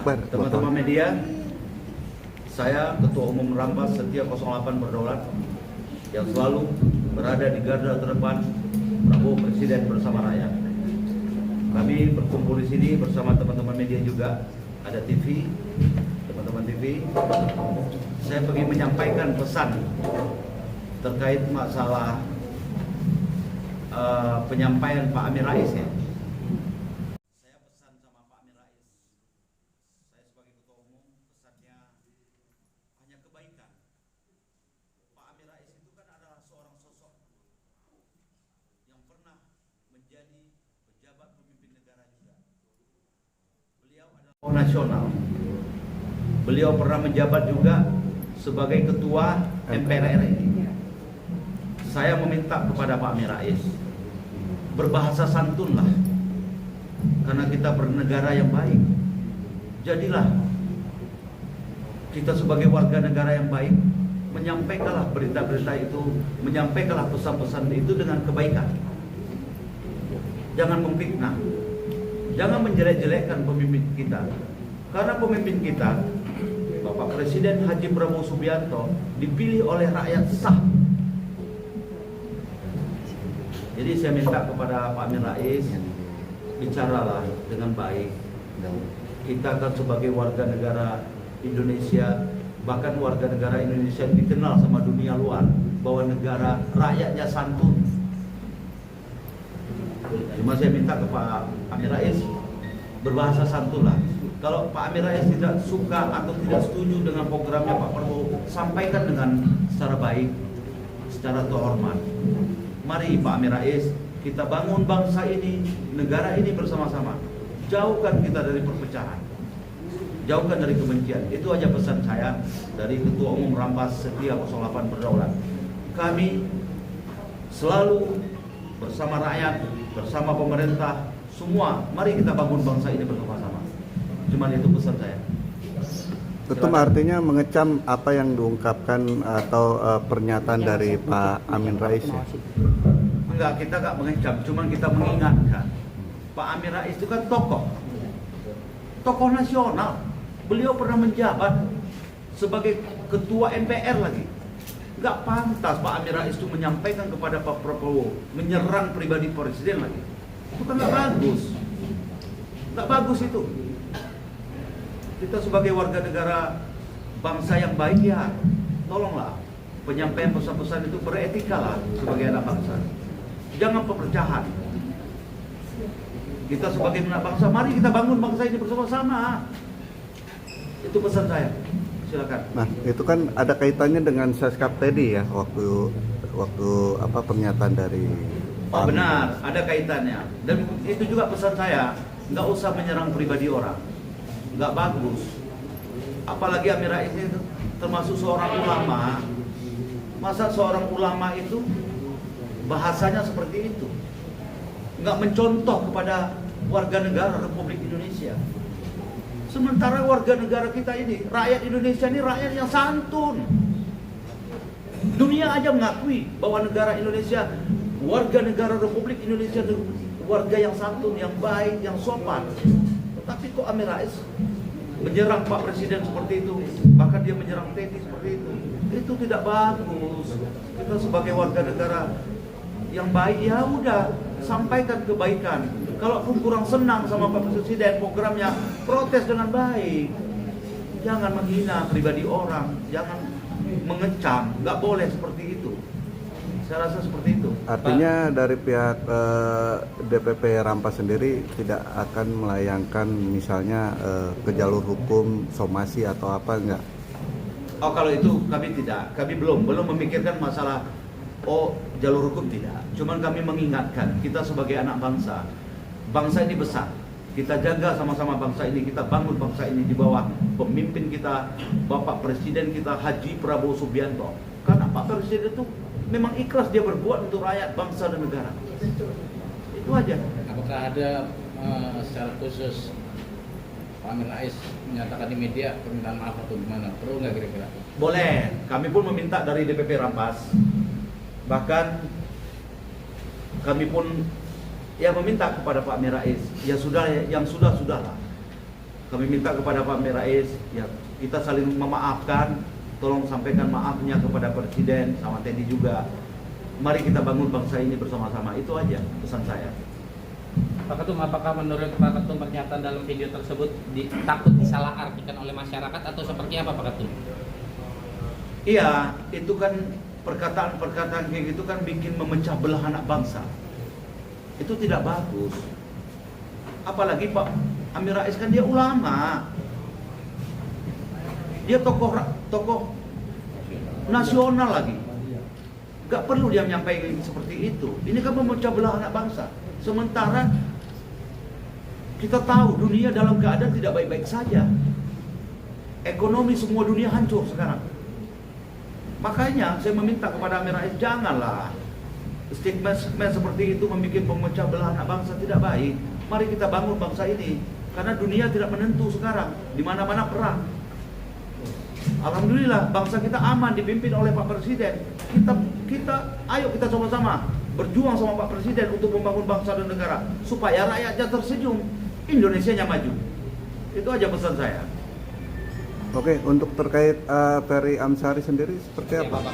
Akbar. Teman-teman media, saya Ketua Umum Rampas Setia 08 Berdaulat yang selalu berada di garda terdepan Prabowo Presiden bersama rakyat. Kami berkumpul di sini bersama teman-teman media juga, ada TV, teman-teman TV. Saya ingin menyampaikan pesan terkait masalah penyampaian Pak Amin Rais ya. Saya pesan sama Pak Amin Rais, saya sebagai Ketua Umum pesannya hanya kebaikan. Pak Amin Rais itu kan adalah seorang sosok yang pernah menjadi pejabat pemimpin negara juga. Beliau adalah tokoh nasional. Beliau pernah menjabat juga sebagai Ketua MPR RI. Saya meminta kepada Pak Amin Rais, berbahasa santunlah, karena kita bernegara yang baik. Jadilah kita sebagai warga negara yang baik, menyampaikanlah berita-berita itu, menyampaikanlah pesan-pesan itu dengan kebaikan. Jangan memfitnah, jangan menjelek-jelekkan pemimpin kita, karena pemimpin kita, Bapak Presiden Haji Prabowo Subianto, dipilih oleh rakyat sah. Jadi saya minta kepada Pak Amin Rais, bicaralah dengan baik. Kita kan sebagai warga negara Indonesia, bahkan warga negara Indonesia dikenal sama dunia luar bahwa negara rakyatnya santun. Cuma saya minta ke Pak Amin Rais, berbahasa santun lah. Kalau Pak Amin Rais tidak suka atau tidak setuju dengan programnya Pak Prabowo, sampaikan dengan secara baik, secara terhormat. Mari Pak Amin Rais, kita bangun bangsa ini, negara ini bersama-sama. Jauhkan kita dari perpecahan, jauhkan dari kebencian. Itu aja pesan saya dari Ketua Umum Rampas Setia 08 Berdaulat. Kami selalu bersama rakyat, bersama pemerintah, semua. Mari kita bangun bangsa ini bersama-sama. Cuman itu pesan saya. Ketum artinya mengecam apa yang diungkapkan atau pernyataan dari Pak Amin Rais ya? Enggak, kita enggak mengecam, cuman kita mengingatkan. Pak Amin Rais itu kan tokoh nasional. Beliau pernah menjabat sebagai ketua MPR lagi. Enggak pantas Pak Amin Rais itu menyampaikan kepada Pak Prabowo, menyerang pribadi presiden lagi. Itu kan enggak bagus. Enggak bagus itu. Kita sebagai warga negara bangsa yang baik ya, tolonglah penyampaian pesan-pesan itu beretika lah sebagai anak bangsa. Jangan perpecahan. Kita sebagai anak bangsa, mari kita bangun bangsa ini bersama-sama. Itu pesan saya. Silakan. Nah, itu kan ada kaitannya dengan Seskap tadi ya, waktu apa pernyataan dari Pak benar, ada kaitannya. Dan itu juga pesan saya, nggak usah menyerang pribadi orang. Nggak bagus. Apalagi Amin Rais itu termasuk seorang ulama. Masa seorang ulama itu bahasanya seperti itu? Nggak mencontoh kepada warga negara Republik Indonesia. Sementara warga negara kita ini, rakyat Indonesia ini rakyat yang santun. Dunia aja mengakui bahwa negara Indonesia, warga negara Republik Indonesia, warga yang santun, yang baik, yang sopan. Tapi kok Amin Rais menyerang Pak Presiden seperti itu, bahkan dia menyerang TNI seperti itu tidak bagus. Kita sebagai warga negara yang baik, ya udah sampaikan kebaikan. Kalaupun kurang senang sama Pak Presiden programnya, protes dengan baik. Jangan menghina pribadi orang, jangan mengecam, nggak boleh seperti itu. Saya rasa seperti itu. Artinya Pak, dari pihak DPP Rampas sendiri tidak akan melayangkan misalnya ke jalur hukum, somasi atau apa enggak? Oh kalau itu kami tidak, kami belum memikirkan masalah jalur hukum tidak. Cuman kami mengingatkan kita sebagai anak bangsa, bangsa ini besar. Kita jaga sama-sama bangsa ini, kita bangun bangsa ini di bawah pemimpin kita, Bapak Presiden kita Haji Prabowo Subianto. Karena Pak Presiden itu memang ikhlas dia berbuat untuk rakyat, bangsa dan negara. Itu aja. Apakah ada secara khusus Pak Amin Rais menyatakan di media permintaan maaf atau gimana? Perlu nggak kira-kira? Boleh. Kami pun meminta dari DPP Rampas. Bahkan kami pun ya meminta kepada Pak Amin Rais, ya sudah, yang sudah-sudahlah. Kami minta kepada Pak Amin Rais, ya kita saling memaafkan, tolong sampaikan maafnya kepada Presiden sama TNI juga. Mari kita bangun bangsa ini bersama-sama, itu aja pesan saya. Pak Ketum, apakah menurut Pak Ketum pernyataan dalam video tersebut takut disalahartikan oleh masyarakat atau seperti apa Pak Ketum? Iya, itu kan perkataan-perkataan kayak gitu kan bikin memecah belah anak bangsa. Itu tidak bagus. Apalagi Pak Amin Rais kan dia ulama. Dia tokoh nasional lagi. Gak perlu dia menyampaikan seperti itu. Ini kan memecah belah anak bangsa. Sementara kita tahu dunia dalam keadaan tidak baik-baik saja. Ekonomi semua dunia hancur sekarang. Makanya saya meminta kepada Amin Rais, janganlah statement seperti itu membuat pemecah belah anak bangsa, tidak baik. Mari kita bangun bangsa ini, karena dunia tidak menentu sekarang, di mana-mana perang. Alhamdulillah bangsa kita aman dipimpin oleh Pak Presiden. Ayo kita sama-sama berjuang sama Pak Presiden untuk membangun bangsa dan negara supaya rakyatnya tersenyum, Indonesianya maju. Itu aja pesan saya. Oke, untuk terkait Ferry Amsari sendiri seperti Ya, apa? Pak.